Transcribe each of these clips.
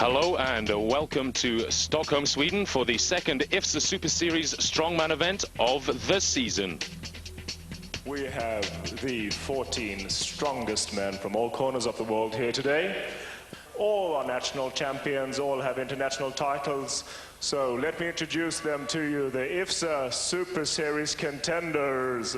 Hello and welcome to Stockholm, Sweden for the second IFSA Super Series Strongman event of the season. We have the 14 strongest men from all corners of the world here today. All are national champions, all have international titles. So let me introduce them to you, the IFSA Super Series contenders.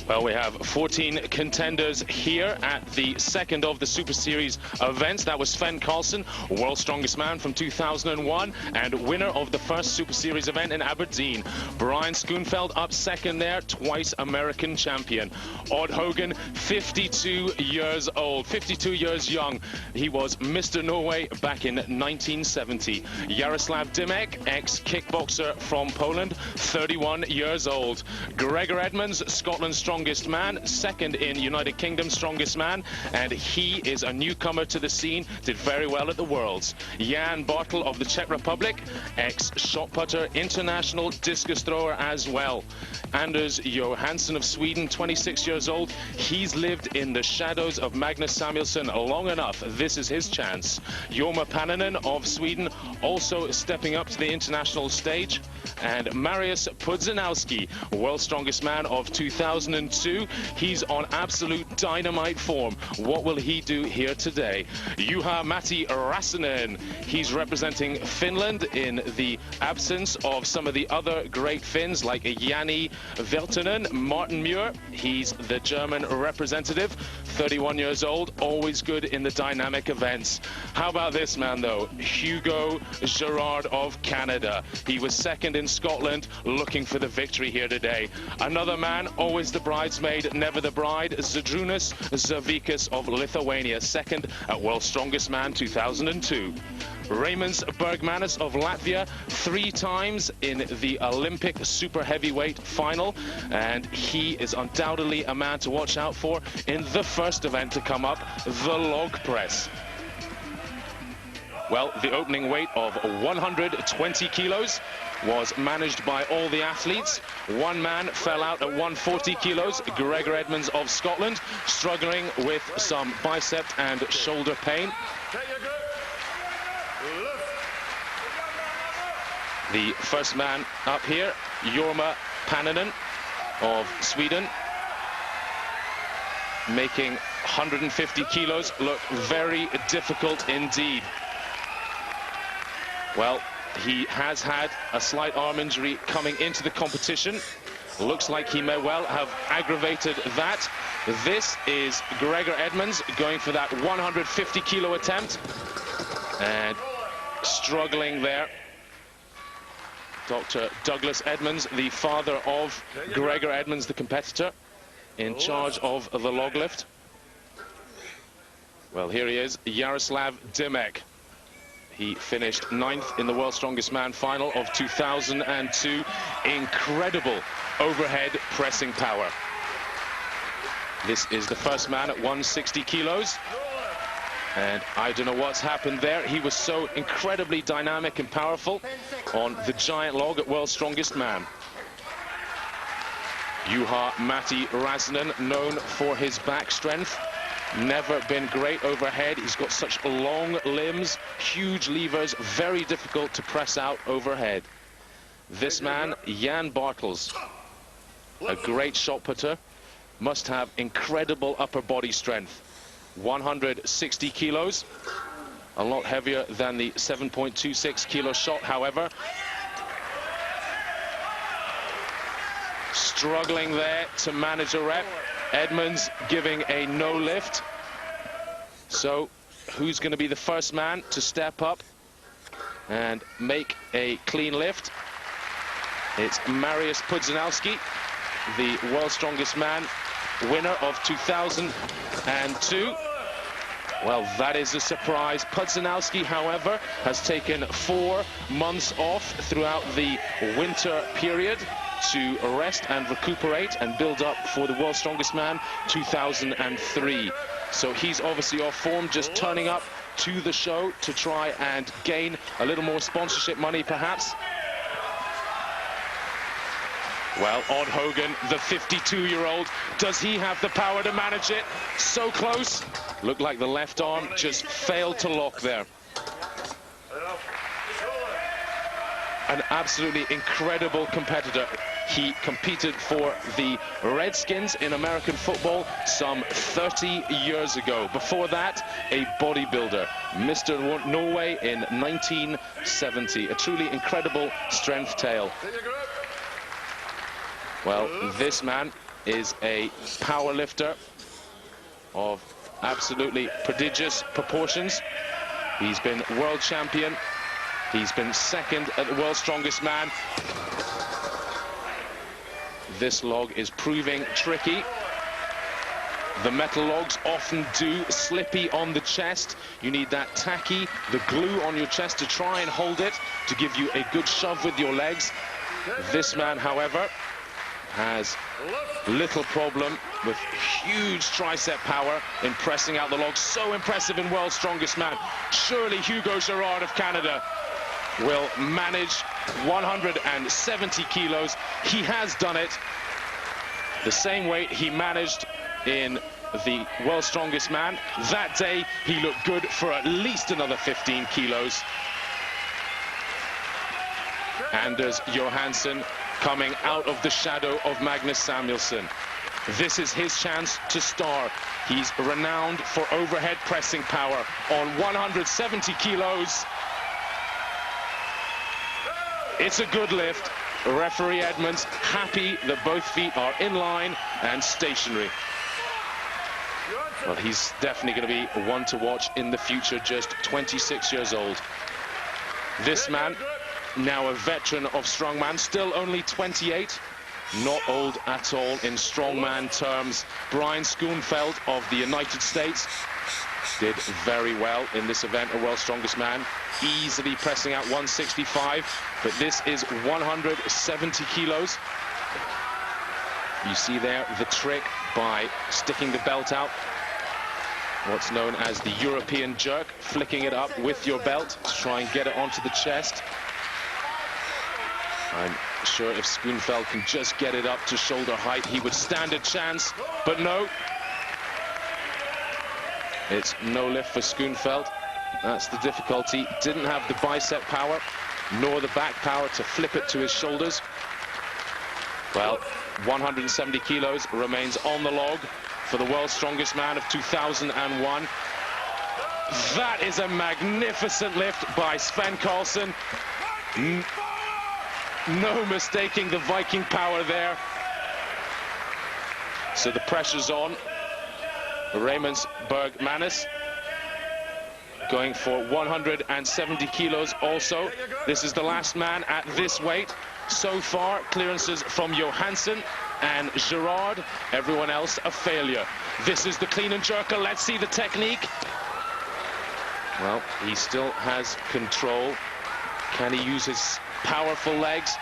Well, we have 14 contenders here at the second of the Super Series events. That was Sven Karlsson, World's Strongest Man from 2001 and winner of the first Super Series event in Aberdeen. Brian Schoenfeld up second there, twice American champion. Odd Hogan, 52 years old, 52 years young. He was Mr. Norway back in 1970. Jaroslav Dymek, ex-kickboxer from Poland, 31 years old. Gregor Edmonds, Scotland's strongest man, second in United Kingdom strongest man, and he is a newcomer to the scene, did very well at the Worlds. Jan Bartel of the Czech Republic, ex-shot putter, international discus thrower as well. Anders Johansson of Sweden, 26 years old. He's lived in the shadows of Magnus Samuelsson long enough. This is his chance. Jorma Pannanen of Sweden also stepping up to the international stage. And Marius Pudzianowski, world's strongest man of 2002. He's on absolute dynamite form. What will he do here today? Juha-Matti Räsänen. He's representing Finland in the absence of some of the other great Finns like Jani Veltonen. Martin Muir, he's the German representative, 31 years old, always good in the dynamic events. How about this man though? Hugo Girard of Canada. He was second in Scotland, looking for the victory here today. Another man, always the bridesmaid, never the bride, Zydrunas Zavikas of Lithuania, second at World's Strongest Man 2002. Raimons Bergmanis of Latvia, 3 times in the Olympic super heavyweight final, and he is undoubtedly a man to watch out for in the first event to come up, the log press. Well, the opening weight of 120 kilos was managed by all the athletes. One man fell out at 140 kilos, Gregor Edmonds of Scotland, struggling with some bicep and shoulder pain. The first man up here, Jorma Pannanen of Sweden, making 150 kilos look very difficult indeed. Well, he has had a slight arm injury coming into the competition. Looks like he may well have aggravated that. This is Gregor Edmonds going for that 150 kilo attempt and struggling there. Dr. Douglas Edmonds, the father of Gregor Edmonds, the competitor, in charge of the log lift. Well, here he is, Jaroslav Dymek. He finished 9th in the World's Strongest Man final of 2002. Incredible overhead pressing power. This is the first man at 160 kilos. And I don't know what's happened there. He was so incredibly dynamic and powerful on the giant log at World's Strongest Man. Juha-Matti Räsänen, known for his back strength. Never been great overhead. He's got such long limbs, huge levers, very difficult to press out overhead. This man, Jan Bartels, a great shot putter, must have incredible upper body strength. 160 kilos, a lot heavier than the 7.26 kilo shot, however. Struggling there to manage a rep. Edmonds giving a no lift. So who's going to be the first man to step up and make a clean lift? It's Marius Pudzianowski, the World's Strongest Man, winner of 2002. Well, that is a surprise. Pudzianowski, however, has taken 4 months off throughout the winter period to rest and recuperate and build up for the World's Strongest Man 2003. So he's obviously off form, just turning up to the show to try and gain a little more sponsorship money, perhaps. Well, Odd Hogan, the 52-year-old, does he have the power to manage it? So close. Looked like the left arm just failed to lock there. An absolutely incredible competitor. He competed for the Redskins in American football some 30 years ago. Before that, a bodybuilder, Mr. Norway in 1970. A truly incredible strength tale. Well, this man is a power lifter of absolutely prodigious proportions. He's been world champion. He's been second at the World's Strongest Man. This log is proving tricky. The metal logs often do slippy on the chest. You need that tacky, the glue on your chest to try and hold it, to give you a good shove with your legs. This man, however, has little problem with huge tricep power in pressing out the logs. So impressive in World's Strongest Man. Surely Hugo Girard of Canada will manage 170 kilos. He has done it the same weight he managed in the World's Strongest Man. That day, he looked good for at least another 15 kilos. Anders Johansson coming out of the shadow of Magnus Samuelsson. This is his chance to star. He's renowned for overhead pressing power on 170 kilos. It's a good lift. Referee Edmonds happy that both feet are in line and stationary. Well, he's definitely going to be one to watch in the future, just 26 years old. This man, now a veteran of strongman, still only 28. Not old at all in strongman terms. Brian Schoenfeld of the United States did very well in this event, a World's Strongest Man, easily pressing out 165, but this is 170 kilos. You see there the trick by sticking the belt out, what's known as the European jerk, flicking it up with your belt to try and get it onto the chest. I'm sure if Schoenfeld can just get it up to shoulder height, he would stand a chance, but no. It's no lift for Schoenfeld. That's the difficulty. Didn't have the bicep power, nor the back power to flip it to his shoulders. Well, 170 kilos remains on the log for the World's Strongest Man of 2001. That is a magnificent lift by Sven Karlsson. No mistaking the Viking power there. So the pressure's on. Raymond Bergmanis going for 170 kilos also. This is the last man at this weight. So far, clearances from Johansson and Girard. Everyone else a failure. This is the clean and jerker. Let's see the technique. Well, he still has control. Can he use his powerful legs?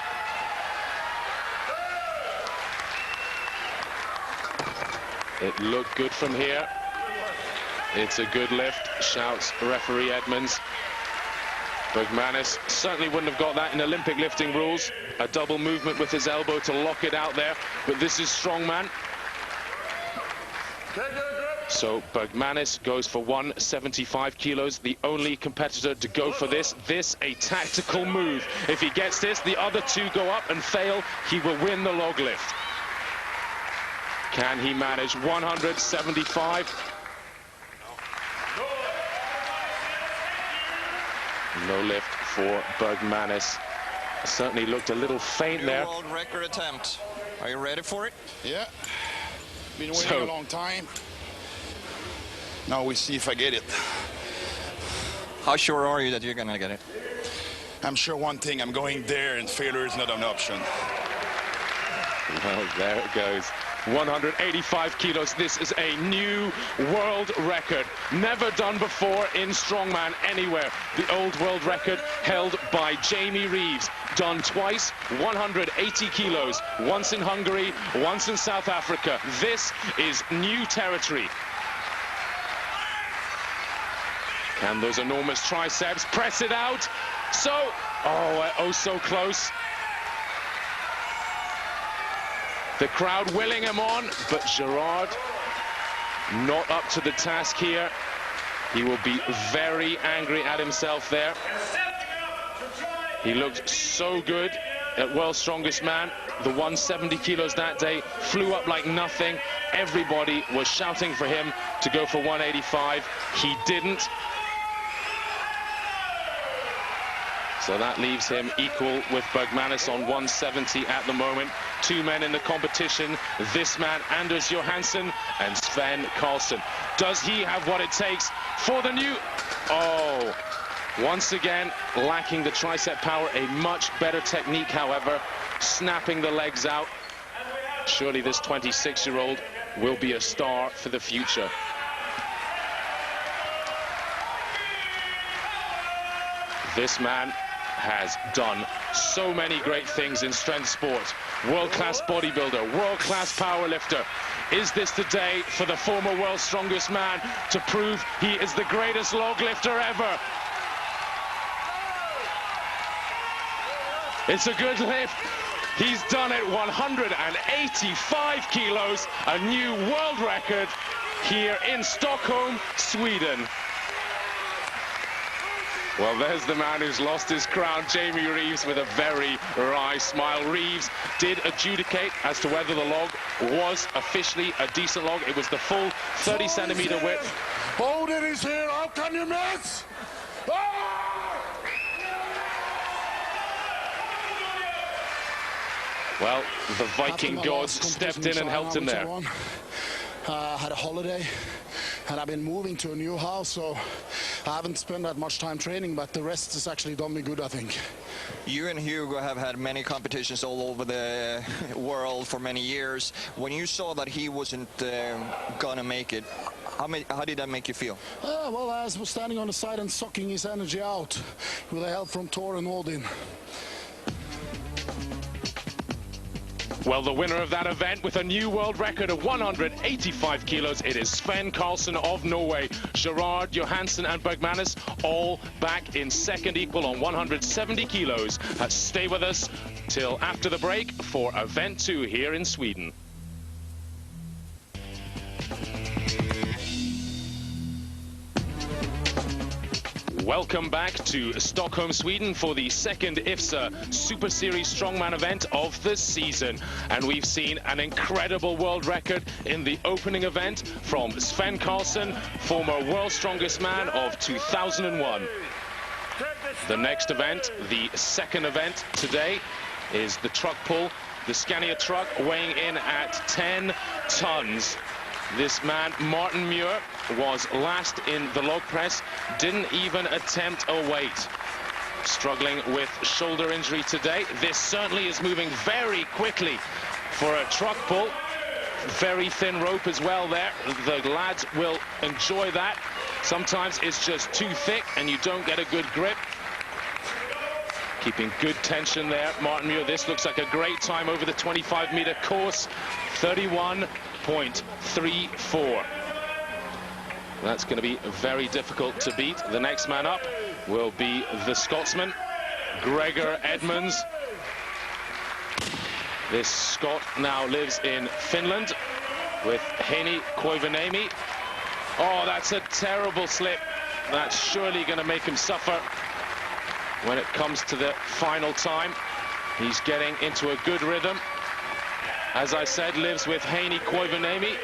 It looked good from here. It's a good lift, shouts referee Edmonds. Bergmanis certainly wouldn't have got that in Olympic lifting rules. A double movement with his elbow to lock it out there. But this is strongman. So Bergmanis goes for 175 kilos, the only competitor to go for this. This a tactical move. If he gets this, the other two go up and fail. He will win the log lift. Can he manage 175? No lift for Bergmanis. Certainly looked a little faint there. World record attempt. Are you ready for it? Yeah. Been waiting a long time. Now we see if I get it. How sure are you that you're gonna get it? I'm sure one thing, I'm going there and failure is not an option. Well, there it goes. 185 kilos. This is a new world record. Never done before in strongman anywhere. The old world record held by Jamie Reeves. Done twice, 180 kilos. Once in Hungary, once in South Africa. This is new territory. Can those enormous triceps press it out? So, oh so close. The crowd willing him on, but Gerard not up to the task here. He will be very angry at himself there. He looked so good at World's Strongest Man. The 170 kilos that day flew up like nothing. Everybody was shouting for him to go for 185. He didn't. So that leaves him equal with Bergmanis on 170 at the moment. Two men in the competition, this man, Anders Johansson, and Sven Karlsson. Does he have what it takes for the new... Oh, once again, lacking the tricep power. A much better technique, however, snapping the legs out. Surely this 26-year-old will be a star for the future. This man has done so many great things in strength sports. World-class bodybuilder, world-class powerlifter. Is this the day for the former world's strongest man to prove he is the greatest log lifter ever? It's a good lift. He's done it, 185 kilos, a new world record here in Stockholm, Sweden. Well, there's the man who's lost his crown, Jamie Reeves, with a very wry smile. Reeves did adjudicate as to whether the log was officially a decent log. It was the full 30-centimeter width. Oh, it is here. How can you miss? Well, the Viking gods stepped in and helped him there. Had a holiday, and I've been moving to a new house, so I haven't spent that much time training, but the rest has actually done me good, I think. You and Hugo have had many competitions all over the world for many years. When you saw that he wasn't gonna make it, how did that make you feel? Well, I was standing on the side and sucking his energy out with the help from Thor and Odin. Well, the winner of that event with a new world record of 185 kilos, it is Sven Karlsson of Norway. Gerard, Johansson and Bergmanis all back in second equal on 170 kilos. Stay with us till after the break for event 2 here in Sweden. Welcome back to Stockholm, Sweden for the second IFSA Super Series Strongman event of the season. And we've seen an incredible world record in the opening event from Sven Karlsson, former World's Strongest Man of 2001. The next event, the second event today, is the truck pull. The Scania truck weighing in at 10 tons. This man, Martin Muir, was last in the log press, didn't even attempt a weight. Struggling with shoulder injury today. This certainly is moving very quickly for a truck pull. Very thin rope as well there. The lads will enjoy that. Sometimes it's just too thick and you don't get a good grip. Keeping good tension there, Martin Muir. This looks like a great time over the 25-meter course. 31.34. That's going to be very difficult to beat. The next man up will be the Scotsman, Gregor Edmonds. This Scot now lives in Finland with Heini Koivuniemi. Oh, that's a terrible slip. That's surely going to make him suffer when it comes to the final time. He's getting into a good rhythm. As I said, lives with Heini Koivuniemi.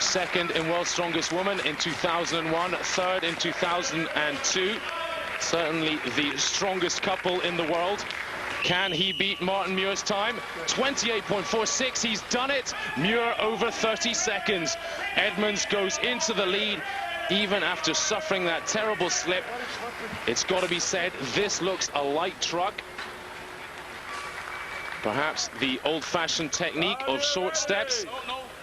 Second in World's Strongest Woman in 2001, third in 2002. Certainly the strongest couple in the world. Can he beat Martin Muir's time? 28.46, he's done it. Muir over 30 seconds. Edmonds goes into the lead, even after suffering that terrible slip. It's got to be said, this looks a light truck. Perhaps the old-fashioned technique of short steps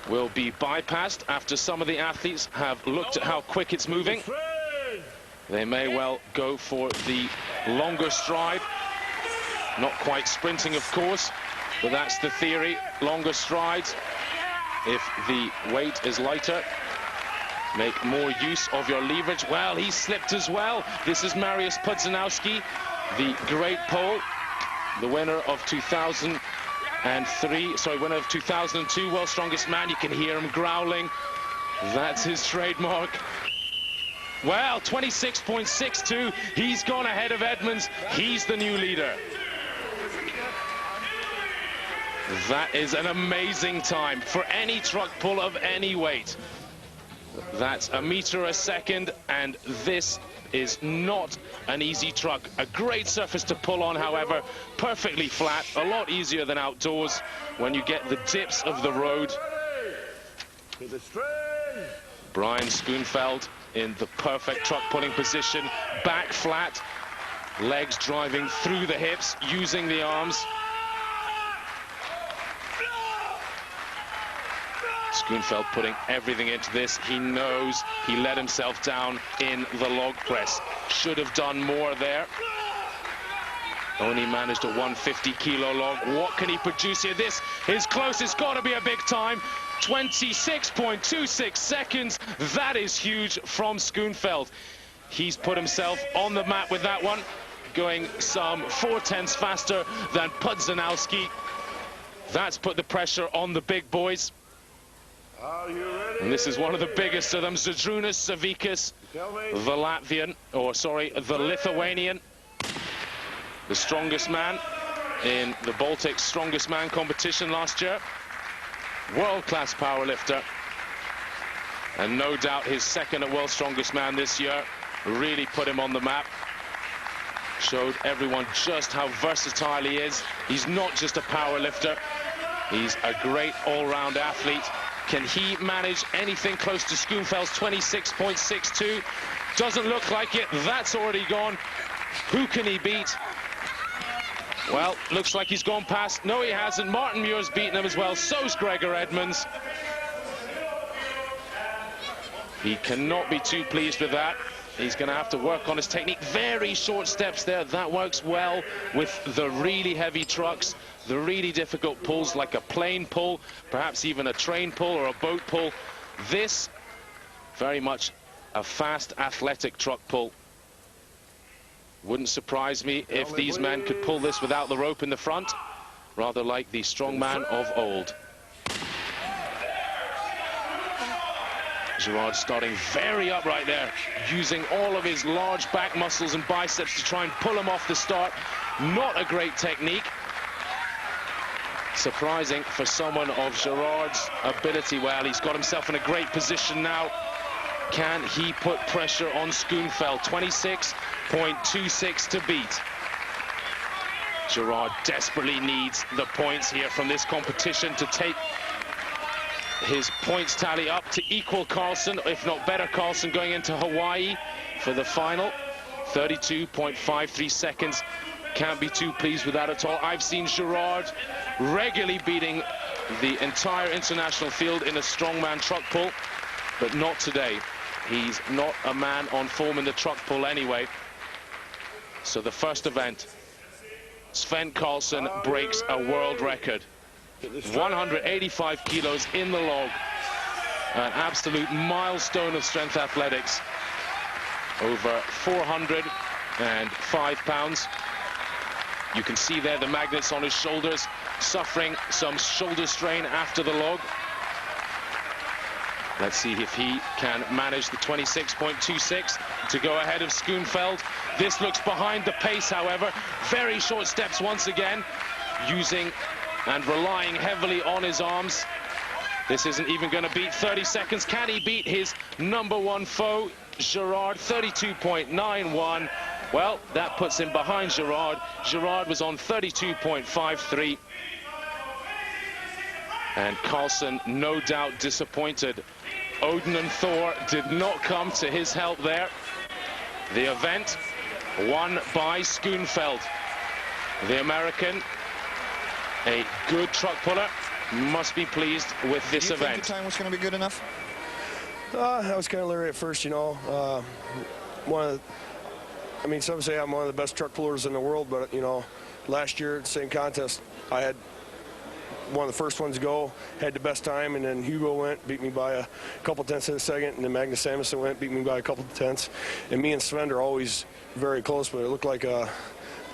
will be bypassed after some of the athletes have looked at how quick it's moving. They may well go for the longer stride. Not quite sprinting, of course, but that's the theory. Longer strides. If the weight is lighter, make more use of your leverage. Well, he slipped as well. This is Mariusz Pudzianowski, the great Pole, the winner of 2001 winner of 2002, World's Strongest Man. You can hear him growling. That's his trademark. Well, 26.62. He's gone ahead of Edmonds. He's the new leader. That is an amazing time for any truck pull of any weight. That's a meter a second, and this is not an easy truck. A great surface to pull on, however, perfectly flat, a lot easier than outdoors when you get the dips of the road. Brian Schoenfeld in the perfect truck pulling position, back flat, legs driving through the hips, using the arms. Schoenfeld putting everything into this. He knows he let himself down in the log press. Should have done more there. Only managed a 150-kilo log. What can he produce here? This is close. It's got to be a big time. 26.26 seconds. That is huge from Schoenfeld. He's put himself on the map with that one, going some 0.4 faster than Pudzanowski. That's put the pressure on the big boys. And this is one of the biggest of them, Zydrunas Savickas, the Latvian, the Lithuanian, the strongest man in the Baltic Strongest Man competition last year. World-class powerlifter, and no doubt his second at World's Strongest Man this year really put him on the map. Showed everyone just how versatile he is. He's not just a powerlifter, he's a great all-round athlete. Can he manage anything close to Schoenfeld's 26.62? Doesn't look like it. That's already gone. Who can he beat? Well, looks like he's gone past. No, he hasn't. Martin Muir's beaten him as well. So's Gregor Edmonds. He cannot be too pleased with that. He's going to have to work on his technique. Very short steps there. That works well with the really heavy trucks, the really difficult pulls, like a plane pull, perhaps even a train pull or a boat pull. This, very much a fast, athletic truck pull. Wouldn't surprise me if these men could pull this without the rope in the front, rather like the strongman of old. Gerard starting very upright there, using all of his large back muscles and biceps to try and pull him off the start. Not a great technique. Surprising for someone of Gerard's ability. Well, he's got himself in a great position now. Can he put pressure on Schoenfeld? 26.26 to beat. Gerard desperately needs the points here from this competition to take his points tally up to equal Carlson, if not better Carlson, going into Hawaii for the final. 32.53 seconds. Can't be too pleased with that at all. I've seen Gerard regularly beating the entire international field in a strongman truck pull, but not today. He's not a man on form in the truck pull anyway. So the first event, Sven Carlson breaks a world record. 185 kilos in the log. An absolute milestone of strength athletics. Over 405 pounds. You can see there the magnets on his shoulders, suffering some shoulder strain after the log. Let's see if he can manage the 26.26 to go ahead of Schoenfeld. This looks behind the pace, however. Very short steps once again, using and relying heavily on his arms. This isn't even going to beat 30 seconds. Can he beat his #1 foe, Gerard? 32.91. Well, that puts him behind Gerard. Gerard was on 32.53. And Carlson, no doubt disappointed. Odin and Thor did not come to his help there. The event won by Schoenfeld. The American, a good truck puller, must be pleased with this event. Do you think the time was going to be good enough? I was kind of leery at first, you know. Some say I'm one of the best truck pullers in the world, but, you know, last year at the same contest, I had one of the first ones go, had the best time, and then Hugo went, beat me by a couple tenths in a second, and then Magnus Samuelsson went, beat me by a couple tenths. And me and Sven are always very close, but it looked like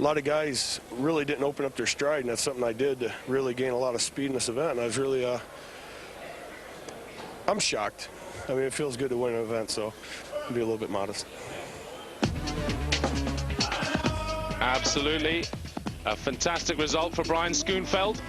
a lot of guys really didn't open up their stride, and that's something I did to really gain a lot of speed in this event. And I was really, I'm shocked. I mean, it feels good to win an event, so I'll be a little bit modest. Absolutely. A fantastic result for Brian Schoenfeld,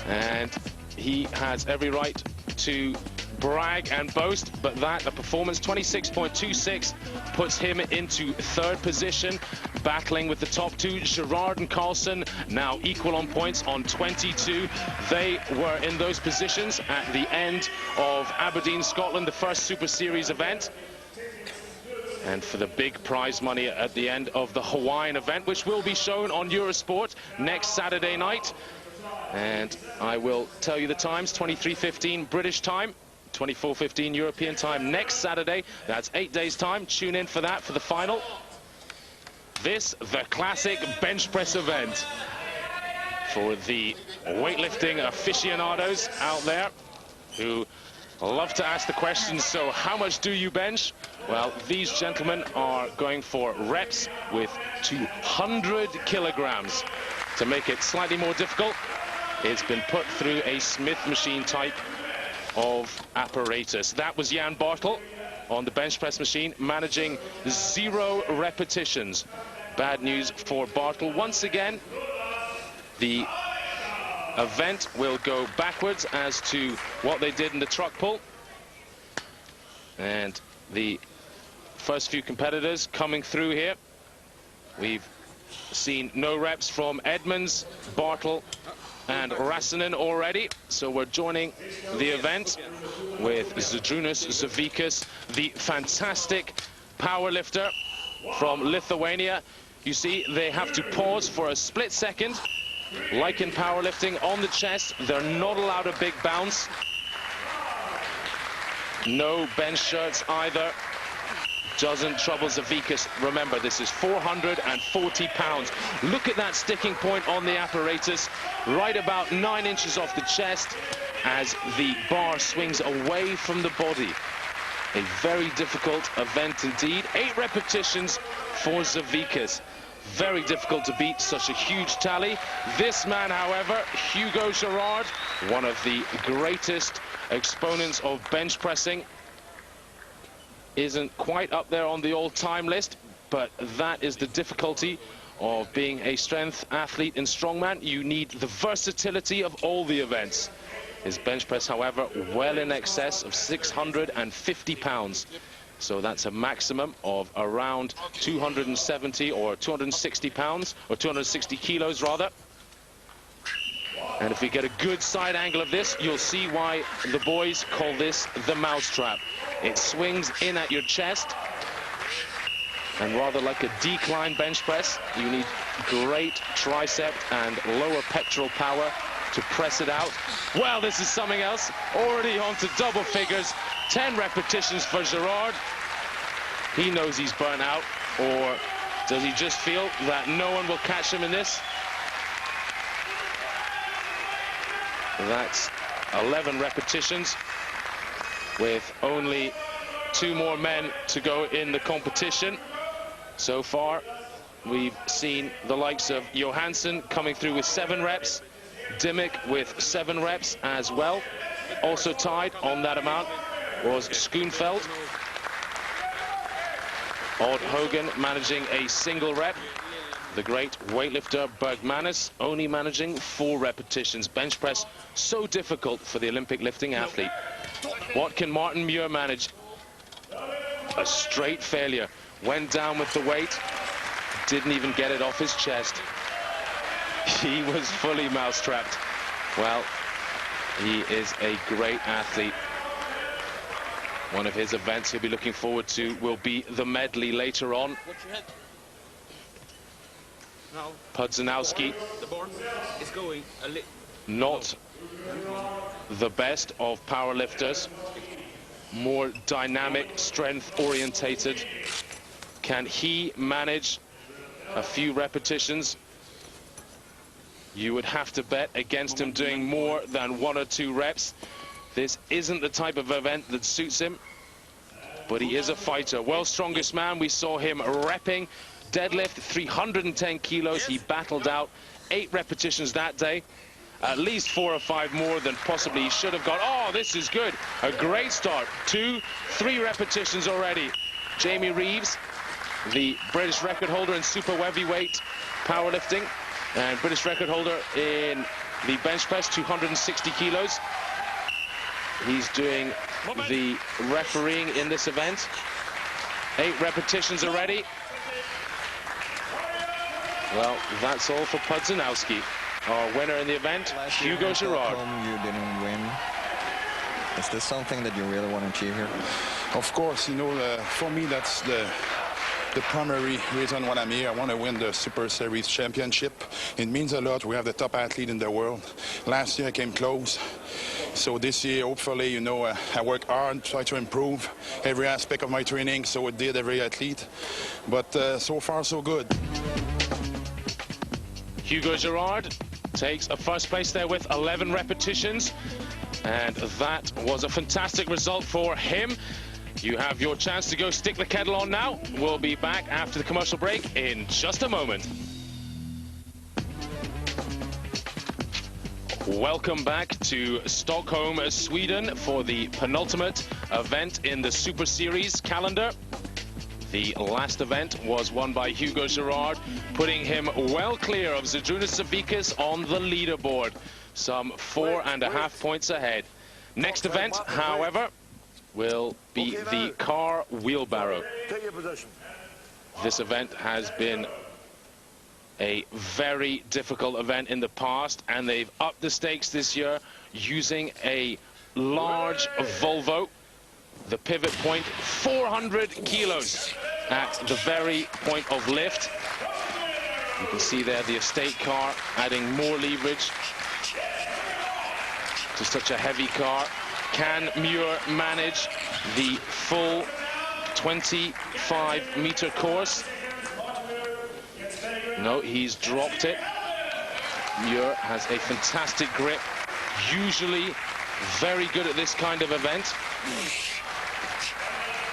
and he has every right to brag and boast, but that a performance 26.26 puts him into third position, battling with the top two. Gerard and Carlson now equal on points on 22. They were in those positions at the end of Aberdeen, Scotland, the first Super Series event. And for the big prize money at the end of the Hawaiian event, which will be shown on Eurosport next Saturday night. And I will tell you the times: 23:15 British time, 24:15 European time next Saturday. That's 8 days' time. Tune in for that, for the final. This, the classic bench press event for the weightlifting aficionados out there who love to ask the question, so how much do you bench? Well, these gentlemen are going for reps with 200 kilograms. To make it slightly more difficult, it's been put through a Smith machine type of apparatus. That was Jan Bartel on the bench press machine, managing 0 repetitions. Bad news for Bartel. Once again, the event will go backwards as to what they did in the truck pull. And the first few competitors coming through here. We've seen no reps from Edmonds, Bartel and Rassinen already. So we're joining the event with Zydrunas Zavikas, the fantastic powerlifter from Lithuania. You see, they have to pause for a split second. Like in powerlifting, on the chest, they're not allowed a big bounce. No bench shirts either. Doesn't trouble Zavikas. Remember, this is 440 pounds. Look at that sticking point on the apparatus, right about 9 inches off the chest as the bar swings away from the body. A very difficult event indeed. 8 repetitions for Zavikas. Very difficult to beat such a huge tally. This man, however, Hugo Gerard, one of the greatest exponents of bench pressing, isn't quite up there on the all-time list, but that is the difficulty of being a strength athlete in strongman. You need the versatility of all the events. His bench press, however, well in excess of 650 pounds. So that's a maximum of around 270 or 260 pounds, or 260 kilos rather. And if we get a good side angle of this, you'll see why the boys call this the mousetrap. It swings in at your chest, and rather like a decline bench press, you need great tricep and lower pectoral power to press it out. Well, this is something else. Already on to double figures. 10 repetitions for Gerard. He knows he's burnt out, or does he just feel that no one will catch him in this? That's 11 repetitions with only 2 more men to go in the competition. So far, we've seen the likes of Johansson coming through with 7 reps, Dimmick with 7 reps as well. Also tied on that amount was Schoenfeld. Odd Hogan managing a single rep. The great weightlifter Bergmanis only managing 4 repetitions. Bench press so difficult for the Olympic lifting athlete. What can Martin Muir manage? A straight failure. Went down with the weight, didn't even get it off his chest. He was fully mousetrapped. Well, he is a great athlete. One of his events he'll be looking forward to will be the medley later on. Pudzanowski, is going not the best of powerlifters, more dynamic, strength orientated. Can he manage a few repetitions? You would have to bet against him doing more than 1 or 2 reps. This isn't the type of event that suits him, but he is a fighter. World's strongest man, we saw him repping deadlift 310 kilos. He battled out 8 repetitions that day. At least 4 or 5 more than possibly he should have got. Oh, this is good. A great start. 2, 3 repetitions already. Jamie Reeves, the British record holder in super heavyweight powerlifting and British record holder in the bench press, 260 kilos. He's doing the refereeing in this event. 8 repetitions already. Well, that's all for Pudzianowski. Our winner in the event, Hugo Girard. You didn't win. Is this something that you really want to achieve here? Of course, you know, for me, that's the primary reason why I'm here. I want to win the Super Series championship. It means a lot. We have the top athlete in the world. Last year I came close. So this year, hopefully, you know, I work hard, try to improve every aspect of my training. So it did every athlete. But so far, so good. Hugo Girard takes a first place there with 11 repetitions. And that was a fantastic result for him. You have your chance to go stick the kettle on now. We'll be back after the commercial break in just a moment. Welcome back to Stockholm, Sweden for the penultimate event in the Super Series calendar. The last event was won by Hugo Girard, putting him well clear of Zydrunas Savickas on the leaderboard, some 4.5 points ahead. Next event, however, will be the car wheelbarrow. This event has been a very difficult event in the past, and they've upped the stakes this year using a large Volvo. The pivot point, 400 kilos at the very point of lift. You can see there the estate car adding more leverage to such a heavy car. Can Muir manage the full 25-meter course? No, he's dropped it. Muir has a fantastic grip, usually very good at this kind of event.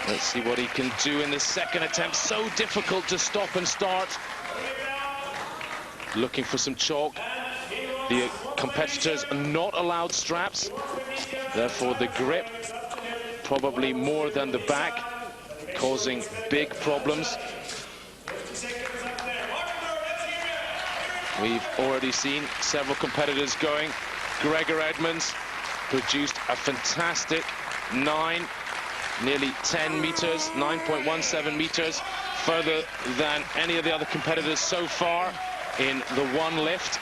Let's see what he can do in the second attempt. So difficult to stop and start. Looking for some chalk. The competitors are not allowed straps. Therefore, the grip, probably more than the back, causing big problems. We've already seen several competitors going. Gregor Edmonds produced a fantastic 9, nearly 10 meters, 9.17 meters, further than any of the other competitors so far in the one lift.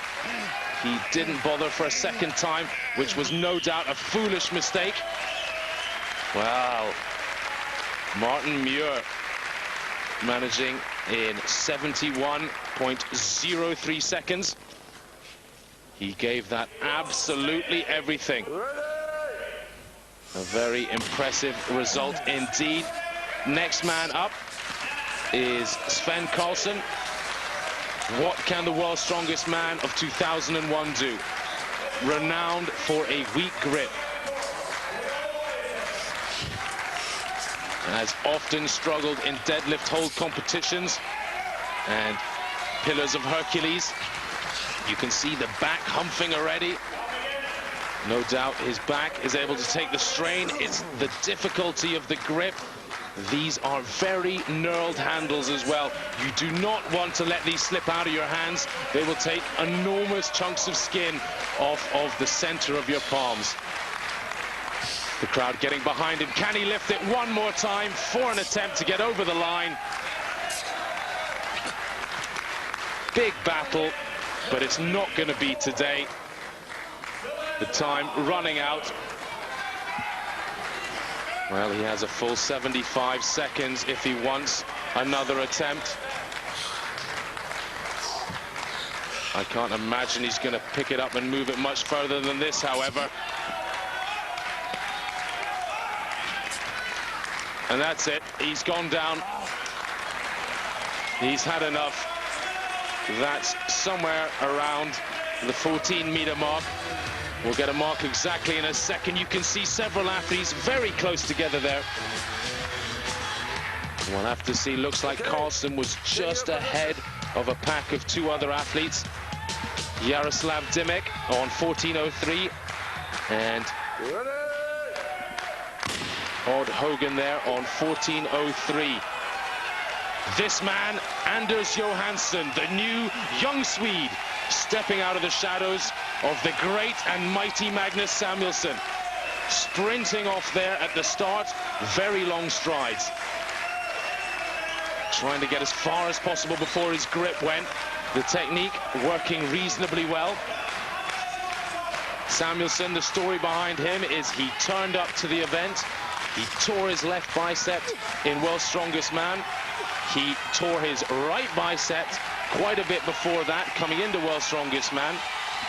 He didn't bother for a second time, which was no doubt a foolish mistake. Wow. Martin Muir managing in 71.03 seconds. He gave that absolutely everything. A very impressive result indeed. Next man up is Sven Karlsson. What can the world's strongest man of 2001 do? Renowned for a weak grip. Has often struggled in deadlift hold competitions and Pillars of Hercules. You can see the back humping already. No doubt his back is able to take the strain. It's the difficulty of the grip. These are very knurled handles as well. You do not want to let these slip out of your hands. They will take enormous chunks of skin off of the center of your palms. The crowd getting behind him. Can he lift it one more time for an attempt to get over the line? Big battle, but it's not going to be today. The time running out. Well, he has a full 75 seconds if he wants another attempt. I can't imagine he's going to pick it up and move it much further than this, however. And that's it. He's gone down. He's had enough. That's somewhere around the 14-meter mark. We'll get a mark exactly in a second. You can see several athletes very close together there. We'll have to see. Looks like Carlson was just ahead of a pack of two other athletes. Yaroslav Dimek on 14:03 and Odd Hogan there on 14:03. This man, Anders Johansson, the new young Swede, stepping out of the shadows of the great and mighty Magnus Samuelsson. Sprinting off there at the start, very long strides. Trying to get as far as possible before his grip went. The technique working reasonably well. Samuelsson, the story behind him is he turned up to the event. He tore his left bicep in World's Strongest Man. He tore his right bicep quite a bit before that, coming into World's Strongest Man.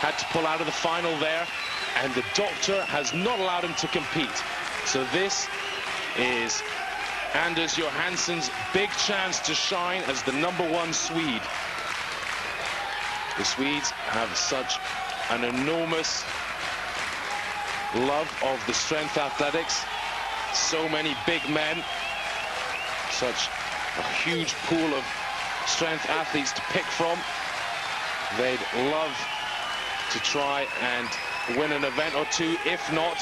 Had to pull out of the final there, and the doctor has not allowed him to compete. So this is Anders Johansson's big chance to shine as the #1 Swede. The Swedes have such an enormous love of the strength athletics. So many big men, such a huge pool of strength athletes to pick from. They'd love to try and win an event or two, if not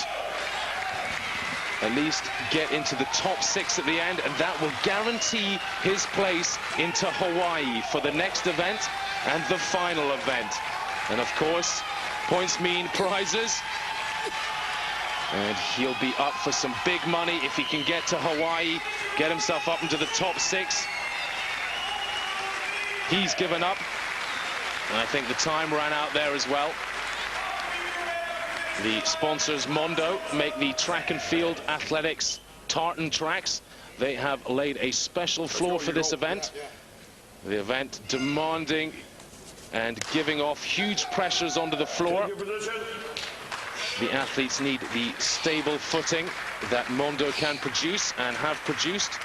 at least get into the top 6 at the end, and that will guarantee his place into Hawaii for the next event and the final event. And of course, points mean prizes. And he'll be up for some big money if he can get to Hawaii, get himself up into the top 6. He's given up. And I think the time ran out there as well. The sponsors, Mondo, make the track and field athletics tartan tracks. They have laid a special floor for this event. The event demanding and giving off huge pressures onto the floor. The athletes need the stable footing that Mondo can produce and have produced.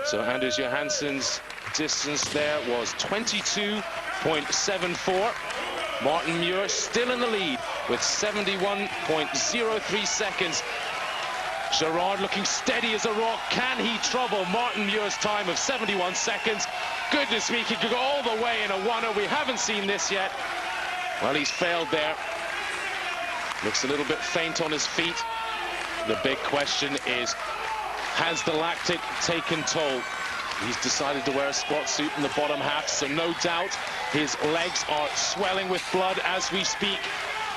So Anders Johansson's distance there was 22.74. Martin Muir still in the lead with 71.03 seconds. Gerard looking steady as a rock. Can he trouble Martin Muir's time of 71 seconds? Goodness me, he could go all the way in a 1-0. We haven't seen this yet. Well, he's failed there. Looks a little bit faint on his feet. The big question is, has the lactic taken toll? He's decided to wear a squat suit in the bottom half, so no doubt his legs are swelling with blood as we speak.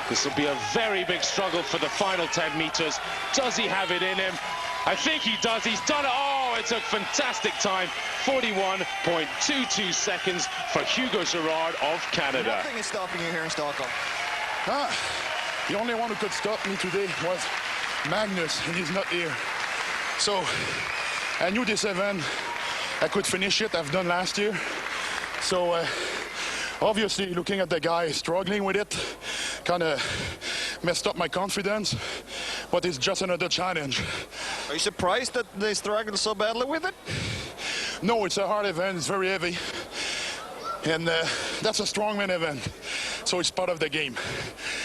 This will be a very big struggle for the final 10 meters. Does he have it in him? I think he does. He's done it. Oh, it's a fantastic time. 41.22 seconds for Hugo Girard of Canada. Nothing is stopping you here in Stockholm. The only one who could stop me today was Magnus, and he's not here. So I knew this event, I could finish it. I've done last year. So obviously, looking at the guy struggling with it kind of messed up my confidence, but it's just another challenge. Are you surprised that they struggled so badly with it? No, it's a hard event. It's very heavy. And that's a strongman event. So it's part of the game.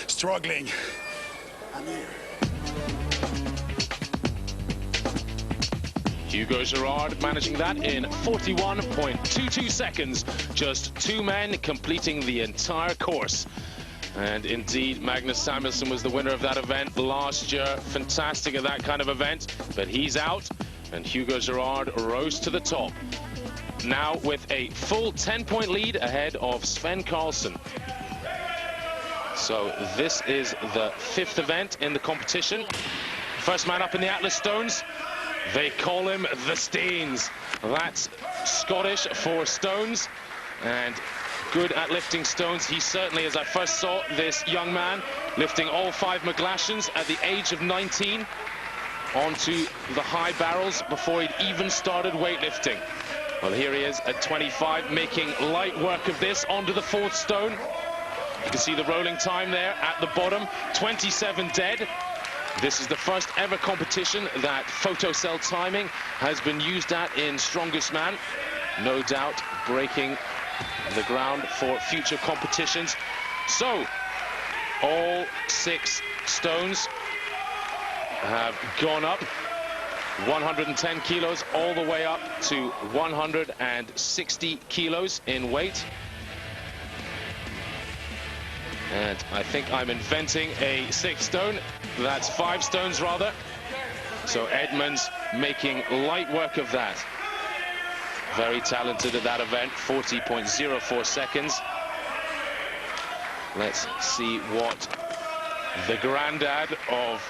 Struggling. I'm here. Hugo Girard managing that in 41.22 seconds. Just 2 men completing the entire course. And indeed, Magnus Samuelsson was the winner of that event last year. Fantastic at that kind of event, but he's out, and Hugo Girard rose to the top. Now with a full 10-point lead ahead of Sven Carlson. So this is the 5th event in the competition. First man up in the Atlas Stones. They call him the Steens. That's Scottish for stones, and good at lifting stones. He certainly, as I first saw this young man lifting all 5 McGlashens at the age of 19 onto the high barrels before he'd even started weightlifting. Well, here he is at 25, making light work of this onto the 4th stone. You can see the rolling time there at the bottom, 27 dead. This is the first ever competition that photocell timing has been used at in Strongest Man. No doubt breaking the ground for future competitions. So, all 6 stones have gone up. 110 kilos all the way up to 160 kilos in weight. And I think I'm inventing a 6 stone. That's 5 stones rather. So Edmonds making light work of that. Very talented at that event, 40.04 seconds. Let's see what the granddad of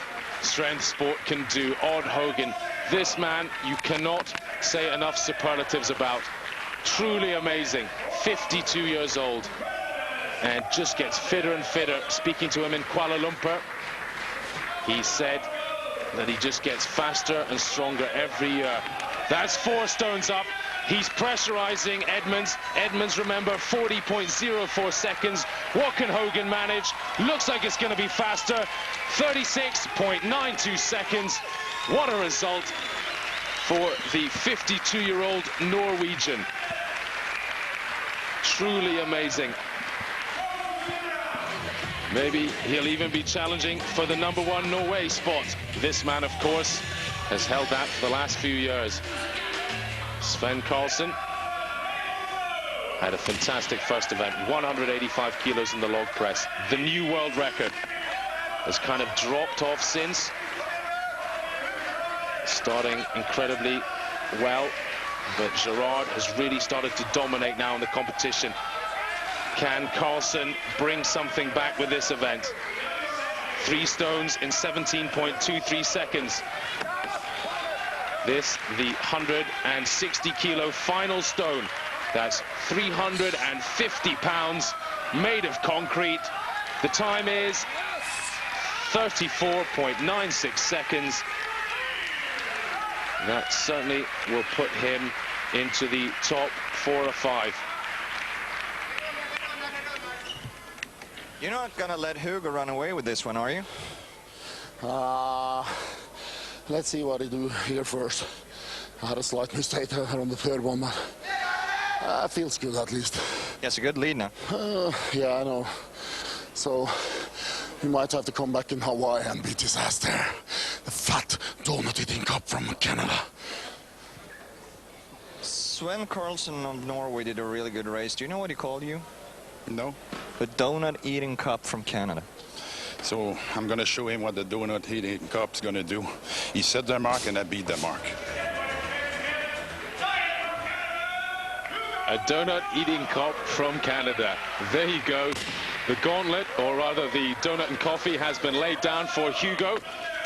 strength sport can do. Odd Hogan, this man you cannot say enough superlatives about. Truly amazing, 52 years old, and just gets fitter and fitter. Speaking to him in Kuala Lumpur, he said that he just gets faster and stronger every year. That's 4 stones up. He's pressurizing Edmonds. Edmonds, remember, 40.04 seconds. What can Hogan manage? Looks like it's going to be faster. 36.92 seconds. What a result for the 52-year-old Norwegian. Truly amazing. Maybe he'll even be challenging for the #1 Norway spot. This man, of course, has held that for the last few years. Sven Karlsson had a fantastic first event, 185 kilos in the log press. The new world record has kind of dropped off since, starting incredibly well, but Gerard has really started to dominate now in the competition. Can Karlsson bring something back with this event? 3 stones in 17.23 seconds. This, the 160 kilo final stone. That's 350 pounds, made of concrete. The time is 34.96 seconds. That certainly will put him into the top 4 or 5. You're not gonna let Hugo run away with this one, are you? Let's see what he do here first. I had a slight mistake on the 3rd one, but feels good at least. Yes, a good lead now. Yeah, I know. So we might have to come back in Hawaii and beat his ass there. The fat donut-eating cop from Canada. Sven Karlsson of Norway did a really good race. Do you know what he called you? No. The donut-eating cop from Canada. So I'm going to show him what the donut-eating cop's going to do. He set the mark and I beat the mark. A donut-eating cop from Canada. There you go. The gauntlet, or rather the donut and coffee, has been laid down for Hugo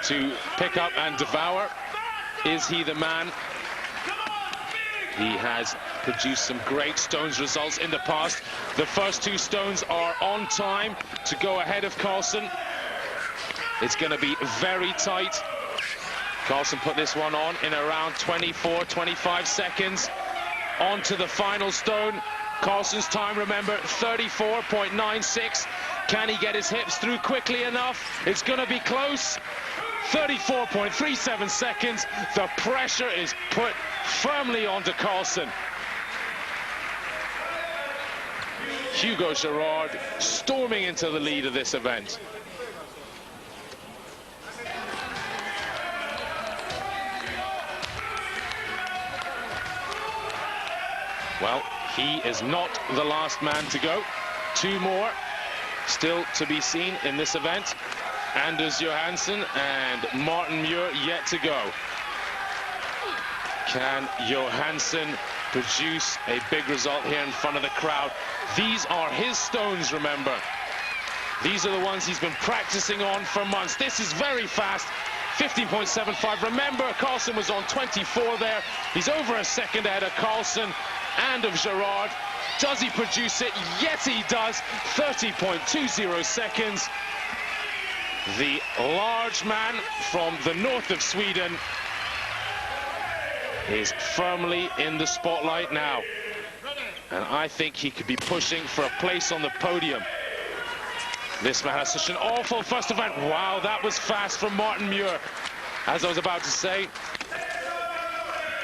to pick up and devour. Is he the man? He has produced some great stones results in the past. The first 2 stones are on time to go ahead of Karlsson. It's going to be very tight. Karlsson put this one on in around 24, 25 seconds. On to the final stone. Karlsson's time, remember, 34.96. Can he get his hips through quickly enough? It's going to be close. 34.37 seconds. The pressure is put firmly onto Karlsson. Hugo Gerard storming into the lead of this event. Well, he is not the last man to go. 2 more still to be seen in this event. Anders Johansson and Martin Muir yet to go. Can Johansson produce a big result here in front of the crowd? These are his stones, remember. These are the ones he's been practicing on for months. This is very fast. 15.75. Remember, Karlsson was on 24 there. He's over a second ahead of Karlsson and of Gerard. Does he produce it? Yes, he does. 30.20 seconds. The large man from the north of Sweden is firmly in the spotlight now. And I think he could be pushing for a place on the podium. This man has such an awful first event. Wow, that was fast from Martin Muir. As I was about to say,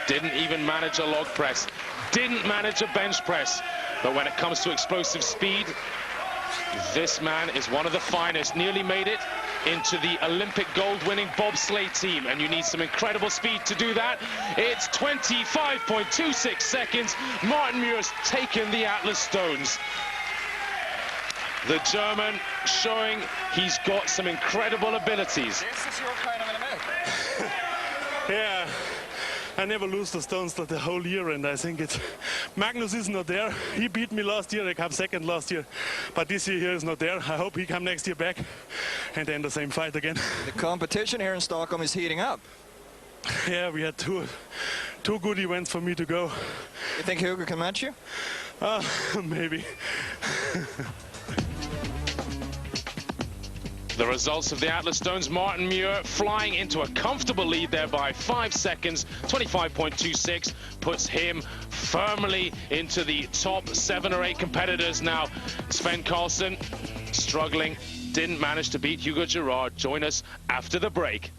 didn't even manage a log press, didn't manage a bench press. But when it comes to explosive speed, this man is one of the finest. Nearly made it into the Olympic gold-winning bobsleigh team, and you need some incredible speed to do that. It's 25.26 seconds. Martin Muir's taken the Atlas Stones. The German showing he's got some incredible abilities. This is your kind of an event. Yeah, I never lose the stones the whole year, and I think it's... Magnus is not there. He beat me last year. I came second last year, but this year he is not there. I hope he come next year back and then the same fight again. The competition here in Stockholm is heating up. Yeah, we had two good events for me to go. You think Hugo can match you? Maybe. The results of the Atlas Stones, Martin Muir flying into a comfortable lead there by 5 seconds. 25.26 puts him firmly into the top 7 or 8 competitors now. Sven Karlsson struggling, didn't manage to beat Hugo Girard. Join us after the break.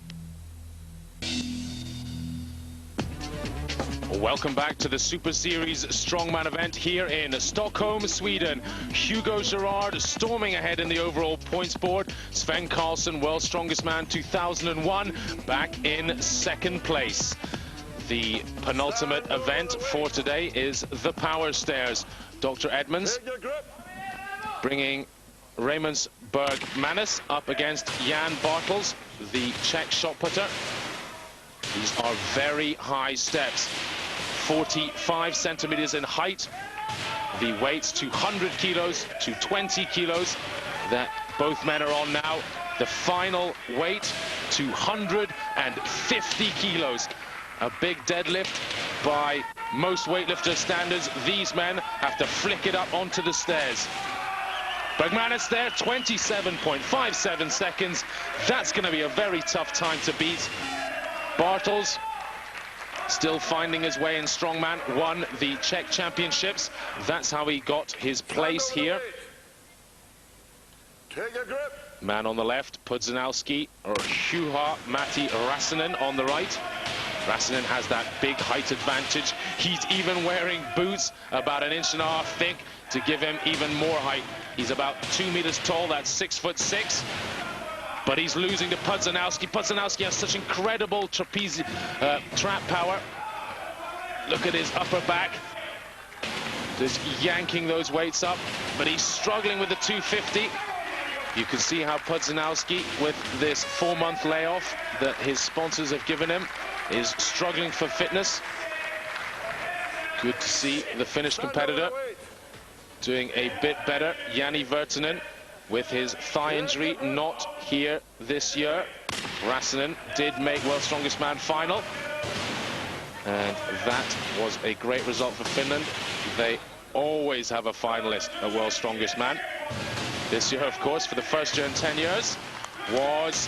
Welcome back to the Super Series Strongman event here in Stockholm, Sweden. Hugo Girard storming ahead in the overall points board. Sven Karlsson, World's Strongest Man 2001, back in second place. The penultimate event for today is the Power Stairs. Dr. Edmonds bringing Raymonsberg Manis up against Jan Bartels, the Czech shot putter. These are very high steps. 45 centimeters in height. The weights 200 kilos to 20 kilos that both men are on now. The final weight 250 kilos. A big deadlift by most weightlifter standards. These men have to flick it up onto the stairs. Bergmanis there, 27.57 seconds. That's going to be a very tough time to beat. Bartels still finding his way in Strongman, won the Czech Championships. That's how he got his place here. Man on the left, Pudzianowski, or Juha Matti Räsänen on the right. Räsänen has that big height advantage. He's even wearing boots about 1.5 inches thick to give him even more height. He's about 2 meters tall, that's 6'6". But he's losing to Pudzianowski. Pudzianowski has such incredible trapeze trap power. Look at his upper back. Just yanking those weights up. But he's struggling with the 250. You can see how Pudzianowski, with this 4-month layoff that his sponsors have given him, is struggling for fitness. Good to see the Finnish competitor doing a bit better. Jani Virtanen, with his thigh injury, not here this year. Räsänen did make World's Strongest Man final. And that was a great result for Finland. They always have a finalist at World's Strongest Man. This year, of course, for the first year in 10 years, was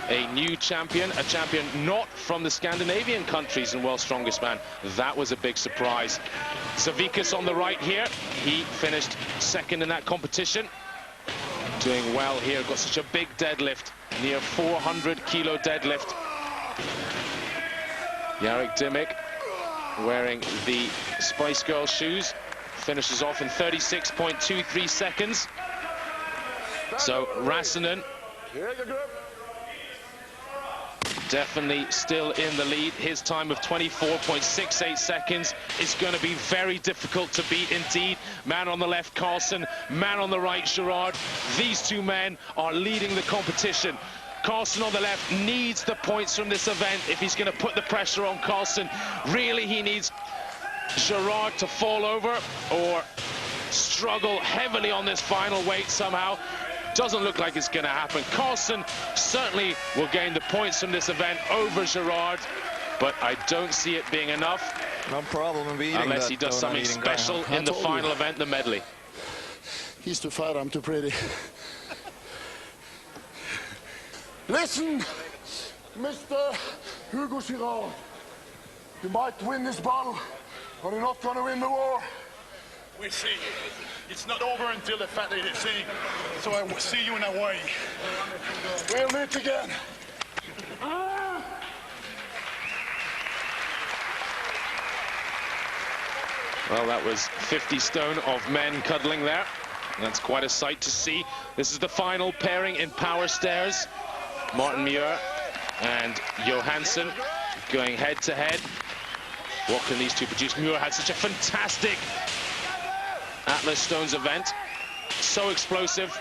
a new champion, a champion not from the Scandinavian countries in World's Strongest Man. That was a big surprise. Savikas on the right here. He finished second in that competition. Doing well here, got such a big deadlift, near 400 kilo deadlift. Jarek Dimik, wearing the Spice Girl shoes, finishes off in 36.23 seconds. So Räsänen definitely still in the lead. His time of 24.68 seconds is going to be very difficult to beat indeed. Man on the left, Karlsson. Man on the right, Girard. These two men are leading the competition. Karlsson on the left needs the points from this event if he's going to put the pressure on Karlsson. Really, he needs Girard to fall over or struggle heavily on this final weight somehow. Doesn't look like it's going to happen. Karlsson certainly will gain the points from this event over Girard, but I don't see it being enough. No problem in beating unless that, he does something special in the final event, the medley. He's too fat, I'm too pretty. Listen, Mr. Hugo Girard, you might win this battle, but you're not going to win the war. We see. It's not over until the fat lady is singing. So I will see you in Hawaii. We'll meet again. Well, that was 50 stone of men cuddling there. That's quite a sight to see. This is the final pairing in Power Stairs. Martin Muir and Johansson going head to head. What can these two produce? Muir had such a fantastic Atlas Stones event. So explosive,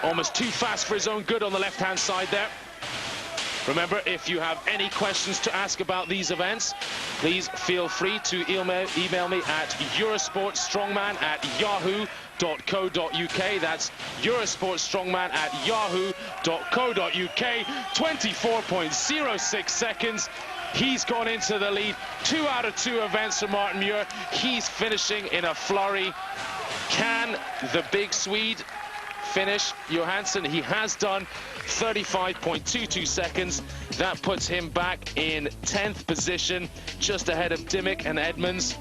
almost too fast for his own good on the left-hand side there. Remember, if you have any questions to ask about these events, please feel free to email me at eurosportstrongman@yahoo.co.uk. That's eurosportstrongman@yahoo.co.uk. 24.06 seconds. He's gone into the lead. 2 out of 2 events for Martin Muir. He's finishing in a flurry. Can the big Swede finish Johansson? He has done. 35.22 seconds. That puts him back in 10th position, just ahead of Dimmick and Edmonds.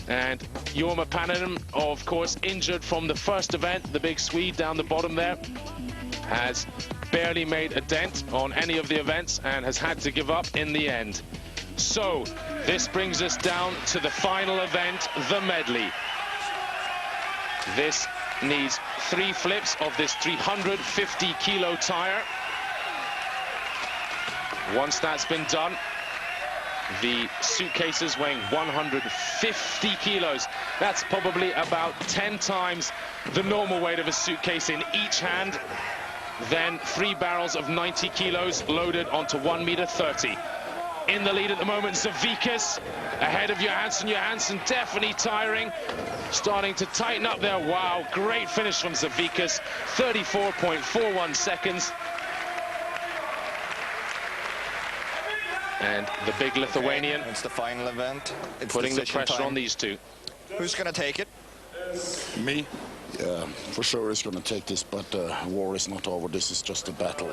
And Jorma Paninen, of course, injured from the first event. The big Swede down the bottom there has barely made a dent on any of the events and has had to give up in the end. So this brings us down to the final event, the medley. This needs 3 flips of this 350-kilo tire. Once that's been done, the suitcases weighing 150 kilos. That's probably about 10 times the normal weight of a suitcase in each hand. Then 3 barrels of 90 kilos loaded onto 1.30 meters. In the lead at the moment, Zavikas ahead of Johansson. Johansson definitely tiring, starting to tighten up there. Wow, great finish from Zavikas, 34.41 seconds. And the big Lithuanian. It's the final event. It's putting the pressure time on these two. Who's going to take it? Me? Yeah, for sure he's going to take this, but war is not over. This is just a battle.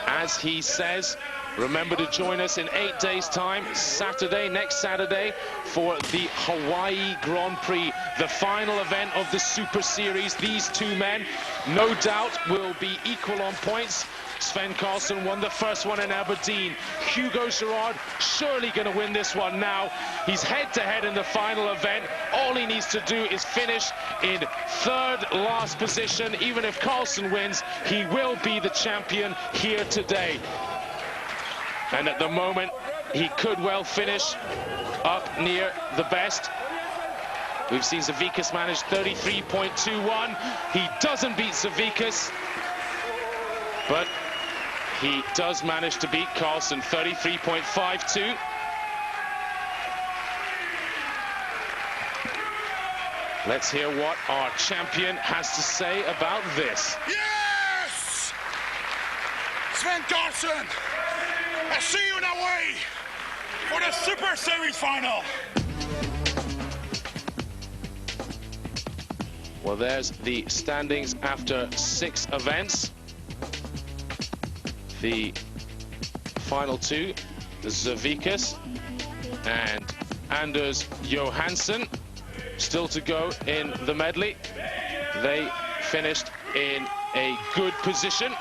As he says, remember to join us in 8 days' time, next Saturday, for the Hawaii Grand Prix, the final event of the Super Series. These two men, no doubt, will be equal on points. Sven Karlsson won the first one in Aberdeen. Hugo Girard surely going to win this one now. He's head-to-head in the final event. All he needs to do is finish in 3rd last position. Even if Karlsson wins, he will be the champion here today. And at the moment, he could well finish up near the best. We've seen Zavikas manage 33.21. He doesn't beat Zavikas, but he does manage to beat Karlsson, 33.52. Let's hear what our champion has to say about this. Yes! Sven Karlsson! I see you in Hawaii for the Super Series final. Well, there's the standings after 6 events. The final 2, Zavikas and Anders Johansson, still to go in the medley. They finished in a good position,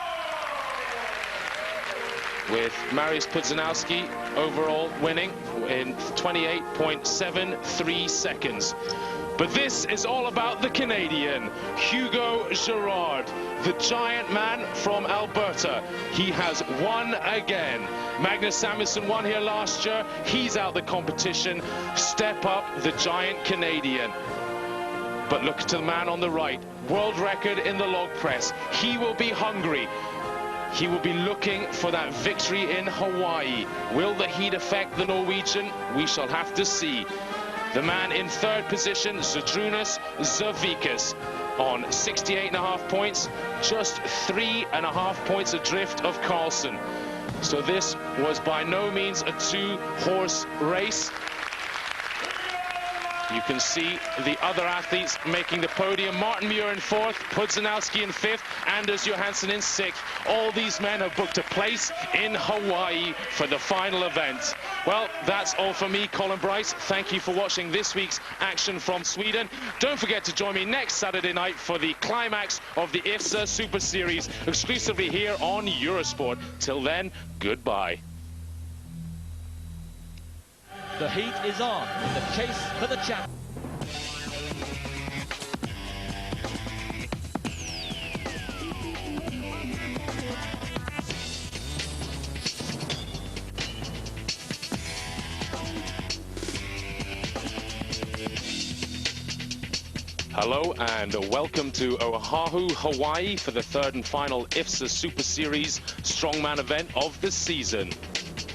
with Mariusz Pudzianowski overall winning in 28.73 seconds. But this is all about the Canadian, Hugo Girard, the giant man from Alberta. He has won again. Magnus Samuelsson won here last year. He's out the competition. Step up, the giant Canadian. But look to the man on the right, world record in the log press. He will be hungry. He will be looking for that victory in Hawaii. Will the heat affect the Norwegian? We shall have to see. The man in 3rd position, Zydrunas Zavikas, on 68.5 points, just 3.5 points adrift of Karlsson. So this was by no means a 2-horse race. You can see the other athletes making the podium. Martin Muir in 4th, Pudzianowski in 5th, Anders Johansson in 6th. All these men have booked a place in Hawaii for the final event. Well, that's all for me, Colin Bryce. Thank you for watching this week's action from Sweden. Don't forget to join me next Saturday night for the climax of the IFSA Super Series, exclusively here on Eurosport. Till then, goodbye. The heat is on in the chase for the champion. Hello and welcome to Oahu, Hawaii for the third and final IFSA Super Series Strongman event of the season.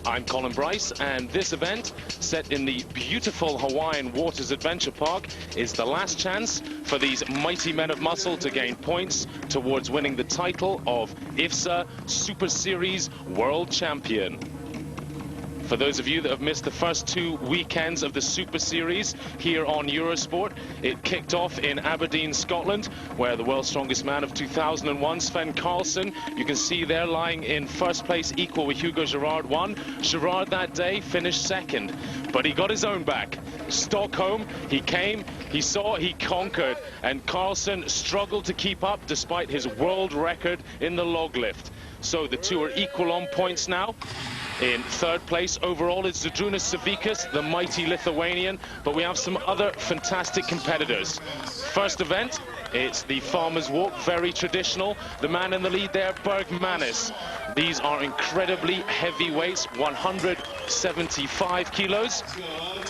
I'm Colin Bryce, and this event, set in the beautiful Hawaiian Waters Adventure Park, is the last chance for these mighty men of muscle to gain points towards winning the title of IFSA Super Series World Champion. For those of you that have missed the first 2 weekends of the Super Series here on Eurosport, it kicked off in Aberdeen, Scotland, where the world's strongest man of 2001, Sven Karlsson, you can see there lying in first place, equal with Hugo Girard, won. Girard that day finished second, but he got his own back. Stockholm, he came, he saw, he conquered, and Karlsson struggled to keep up despite his world record in the log lift. So the two are equal on points now. In third place overall is Zydrunas Savickas, the mighty Lithuanian, but we have some other fantastic competitors. First event, it's the Farmer's Walk, very traditional. The man in the lead there, Bergmanis. These are incredibly heavy weights, 175 kilos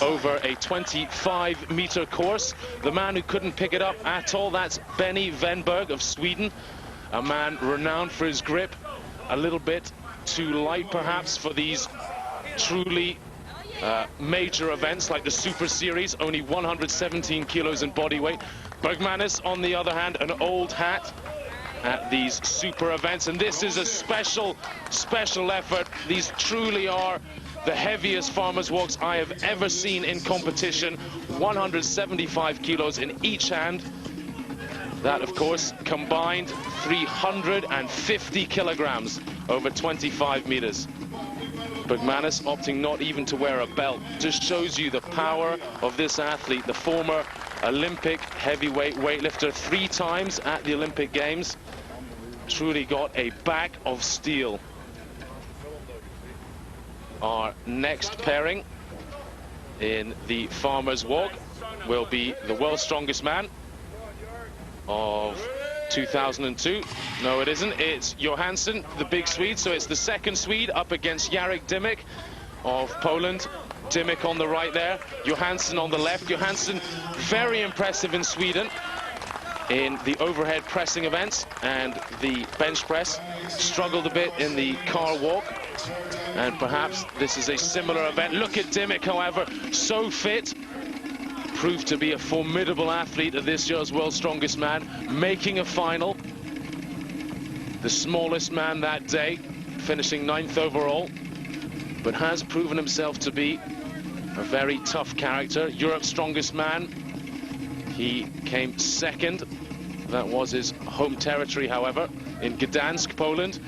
over a 25-meter course. The man who couldn't pick it up at all, that's Benny Wenberg of Sweden, a man renowned for his grip, a little bit too light perhaps for these truly major events like the Super Series, only 117 kilos in body weight. Bergmanis, on the other hand, an old hat at these super events, and this is a special effort. These truly are the heaviest farmers walks I have ever seen in competition, 175 kilos in each hand. That, of course, combined 350 kilograms over 25 meters. Bergmanis opting not even to wear a belt. Just shows you the power of this athlete, the former Olympic heavyweight weightlifter 3 times at the Olympic Games. Truly got a back of steel. Our next pairing in the Farmer's Walk will be the world's strongest man of 2002. No, it isn't. It's Johansson, the big Swede. So it's the second Swede up against Jarek Dymek of Poland. Dymek on the right there, Johansson on the left. Johansson, very impressive in Sweden in the overhead pressing events and the bench press. Struggled a bit in the car walk. And perhaps this is a similar event. Look at Dymek, however, so fit. Proved to be a formidable athlete of this year's World's Strongest Man, making a final. The smallest man that day, finishing 9th overall, but has proven himself to be a very tough character. Europe's strongest man. He came second. That was his home territory, however, in Gdansk, Poland.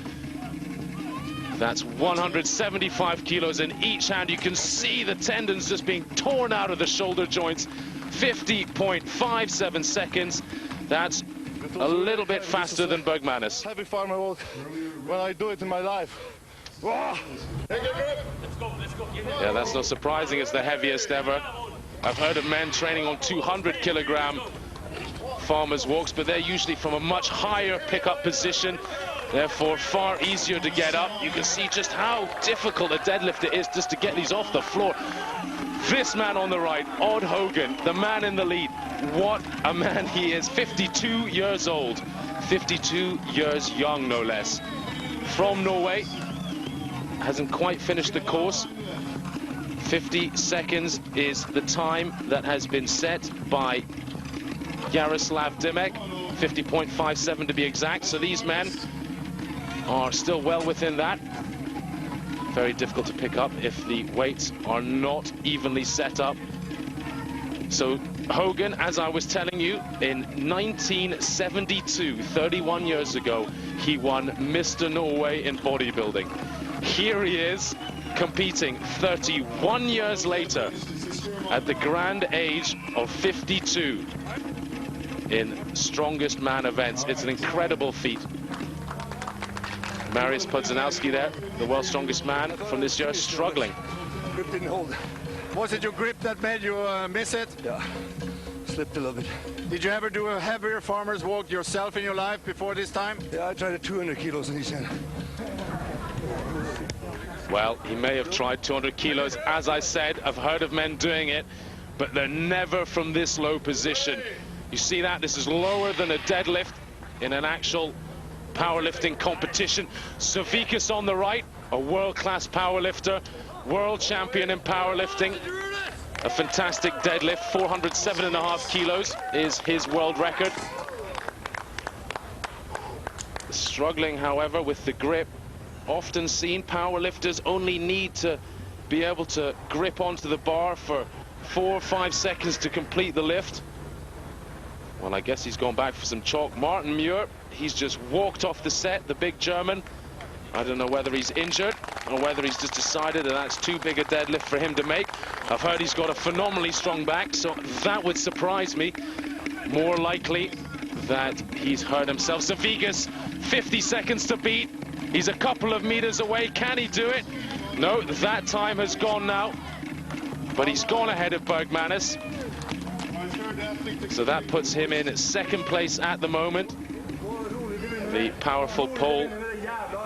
That's 175 kilos in each hand. You can see the tendons just being torn out of the shoulder joints. 50.57 seconds. That's a little bit faster than Bergmanis. Heavy farmer walk when I do it in my life. Yeah, that's not surprising. It's the heaviest ever. I've heard of men training on 200 kilogram farmers walks, but they're usually from a much higher pickup position. Therefore, far easier to get up. You can see just how difficult a deadlift it is just to get these off the floor. This man on the right, Odd Hogan, the man in the lead. What a man he is. 52 years old. 52 years young, no less. From Norway. Hasn't quite finished the course. 50 seconds is the time that has been set by Jaroslav Dymek. 50.57 to be exact. So these men are still well within that. Very difficult to pick up if the weights are not evenly set up. So Hogan, as I was telling you, in 1972, 31 years ago, he won Mr. Norway in bodybuilding. Here he is competing 31 years later at the grand age of 52 in strongest man events. It's an incredible feat. Mariusz Pudzianowski there, the world's strongest man from this year, struggling. Grip didn't hold. Was it your grip that made you miss it? Yeah, slipped a little bit. Did you ever do a heavier farmer's walk yourself in your life before this time? Yeah, I tried at 200 kilos in each hand. Well, he may have tried 200 kilos. As I said, I've heard of men doing it, but they're never from this low position. You see that? This is lower than a deadlift in an actual powerlifting competition. Savickas on the right, a world-class powerlifter, world champion in powerlifting. A fantastic deadlift, 407.5 kilos is his world record. Struggling, however, with the grip. Often seen, powerlifters only need to be able to grip onto the bar for 4 or 5 seconds to complete the lift. Well, I guess he's gone back for some chalk. Martin Muir, he's just walked off the set, the big German. I don't know whether he's injured or whether he's just decided that that's too big a deadlift for him to make. I've heard he's got a phenomenally strong back, so that would surprise me. More likely that he's hurt himself. Savickas, 50 seconds to beat. He's a couple of meters away. Can he do it? No, that time has gone now. But he's gone ahead of Bergmanis. So that puts him in second place at the moment. The powerful Pole,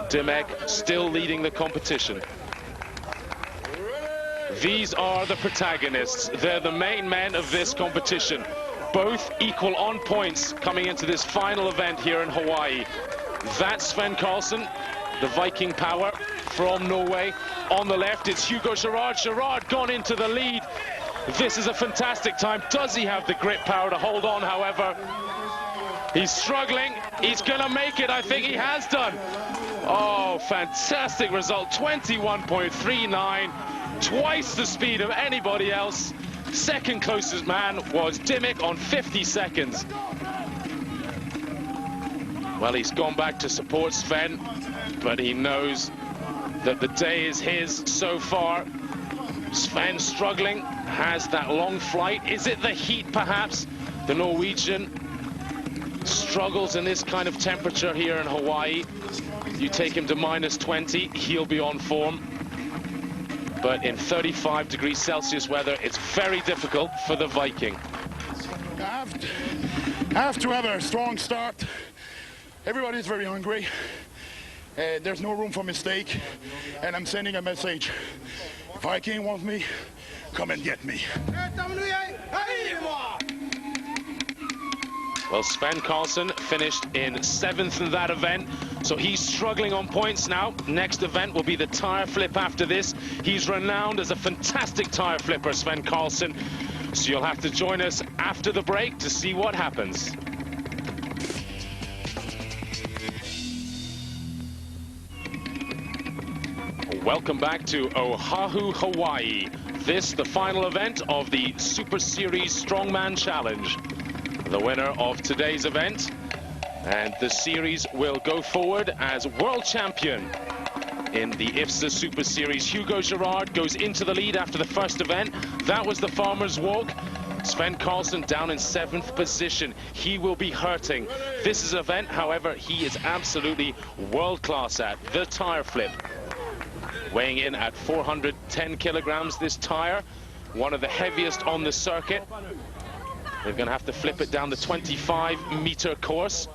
Dymek, still leading the competition. These are the protagonists. They're the main men of this competition. Both equal on points coming into this final event here in Hawaii. That's Sven Karlsson, the Viking power from Norway. On the left, it's Hugo Girard. Girard gone into the lead. This is a fantastic time. Does he have the grip power to hold on, however? He's struggling. He's gonna make it. I think he has done. Oh, fantastic result. 21.39. Twice the speed of anybody else. Second closest man was Dymek on 50 seconds. Well, he's gone back to support Sven, but he knows that the day is his so far. Sven struggling, has that long flight. Is it the heat, perhaps? The Norwegian struggles in this kind of temperature here in Hawaii. You take him to -20, he'll be on form. But in 35 degrees Celsius weather, it's very difficult for the Viking. I have to have a strong start. Everybody's very hungry. There's no room for mistake. And I'm sending a message. Viking wants me, come and get me. Well, Sven Karlsson finished in 7th in that event, so he's struggling on points now. Next event will be the tire flip after this. He's renowned as a fantastic tire flipper, Sven Karlsson. So you'll have to join us after the break to see what happens. Welcome back to Oahu, Hawaii. This, the final event of the Super Series Strongman Challenge. The winner of today's event, and the series will go forward as world champion in the IFSA Super Series. Hugo Girard goes into the lead after the first event. That was the Farmer's Walk. Sven Karlsson down in 7th position. He will be hurting. This is an event, however, he is absolutely world class at. The tire flip. Weighing in at 410 kilograms, this tire, one of the heaviest on the circuit. They're going to have to flip it down the 25-meter course.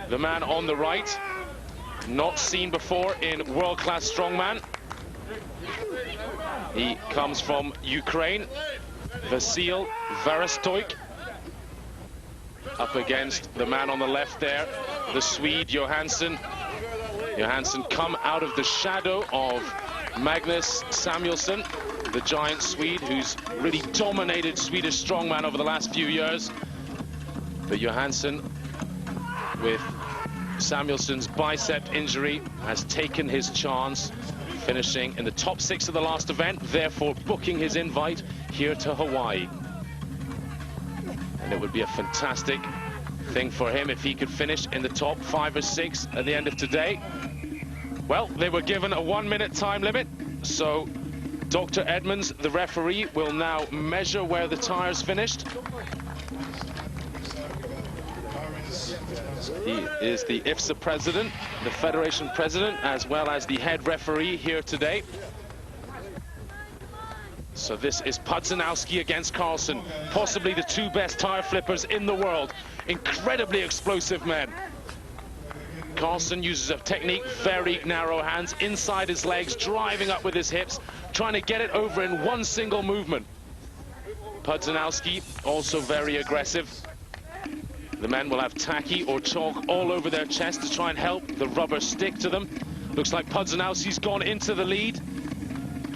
The man on the right, not seen before in world-class strongman. He comes from Ukraine, Vasil Verestoik. Up against the man on the left there, the Swede Johansson. Johansson come out of the shadow of Magnus Samuelsson, the giant Swede who's really dominated Swedish strongman over the last few years. But Johansson, with Samuelsson's bicep injury, has taken his chance, finishing in the top 6 of the last event, therefore booking his invite here to Hawaii. And it would be a fantastic thing for him if he could finish in the top 5 or 6 at the end of today. Well, they were given a 1-minute time limit, so Dr. Edmonds, the referee, will now measure where the tires finished. He is the IFSA president, the federation president, as well as the head referee here today. So this is Pudzianowski against Karlsson, possibly the 2 best tire flippers in the world. Incredibly explosive men. Karlsson uses a technique, very narrow hands, inside his legs, driving up with his hips, trying to get it over in one single movement. Pudzianowski, also very aggressive. The men will have tacky or chalk all over their chest to try and help the rubber stick to them. Looks like Pudzianowski's gone into the lead.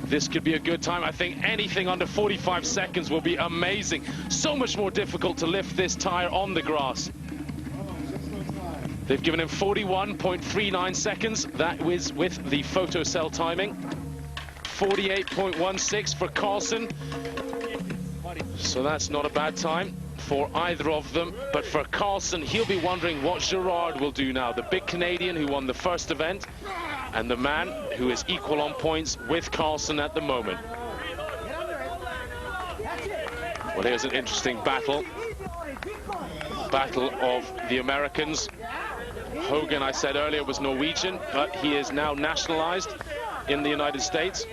This could be a good time. I think anything under 45 seconds will be amazing. So much more difficult to lift this tire on the grass. They've given him 41.39 seconds. That was with the photo cell timing. 48.16 for Carlson. So that's not a bad time for either of them. But for Carlson, he'll be wondering what Gerard will do now. The big Canadian who won the first event, and the man who is equal on points with Carlson at the moment. Well, here's an interesting battle. Battle of the Americans. Hogan, I said earlier, was Norwegian, but he is now nationalized in the United States.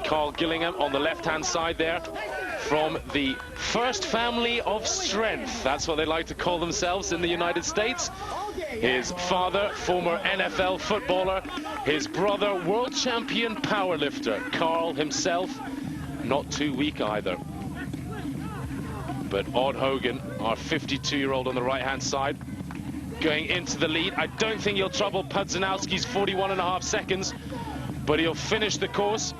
Carl Gillingham on the left-hand side there, from the first family of strength. That's what they like to call themselves in the United States. His father, former NFL footballer. His brother, world champion powerlifter. Carl himself, not too weak either. But Odd Hogan, our 52-year-old on the right-hand side, going into the lead. I don't think he'll trouble Pudzianowski's 41.5 seconds, but he'll finish the course.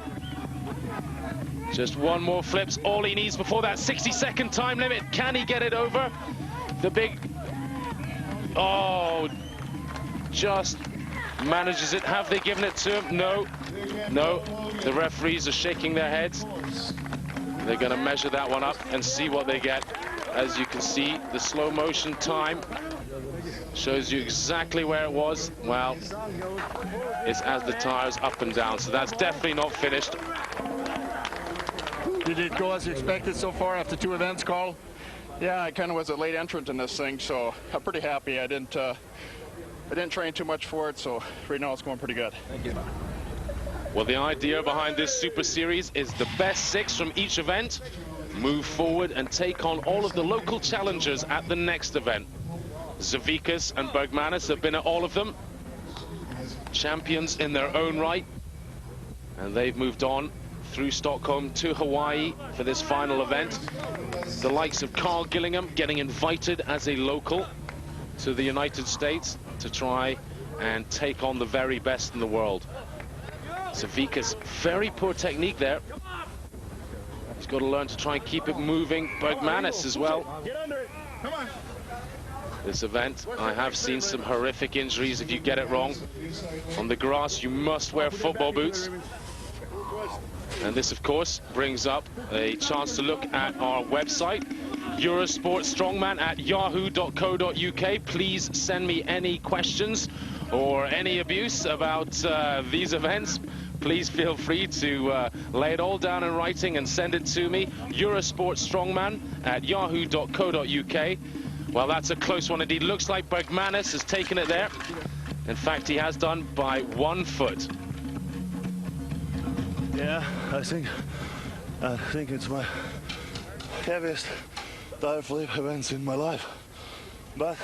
Just one more flips, all he needs before that 60-second time limit. Can he get it over? The big... Oh, just manages it. Have they given it to him? No, no. The referees are shaking their heads. They're going to measure that one up and see what they get. As you can see, the slow motion time shows you exactly where it was. Well, it's as the tires up and down, so that's definitely not finished. Did it go as you expected so far after 2 events, Carl? Yeah, I kind of was a late entrant in this thing, so I'm pretty happy. I didn't train too much for it, so right now it's going pretty good. Thank you. Well, the idea behind this Super Series is the best 6 from each event move forward and take on all of the local challengers at the next event. Zavikas and Bergmanis have been at all of them, champions in their own right, and they've moved on through Stockholm to Hawaii for this final event. The likes of Carl Gillingham getting invited as a local to the United States to try and take on the very best in the world. Zavikas, very poor technique there. He's got to learn to try and keep it moving. Bergmanis as well. Get under it. Come on. This event, I have seen some horrific injuries if you get it wrong. On the grass, you must wear football boots. And this, of course, brings up a chance to look at our website, Eurosport Strongman at yahoo.co.uk. Please send me any questions or any abuse about these events. Please feel free to lay it all down in writing and send it to me, Eurosport Strongman at yahoo.co.uk. Well, that's a close one indeed. Looks like Bergmanis has taken it there. In fact, he has done by 1 foot. Yeah, I think it's my heaviest dive flip events in my life. But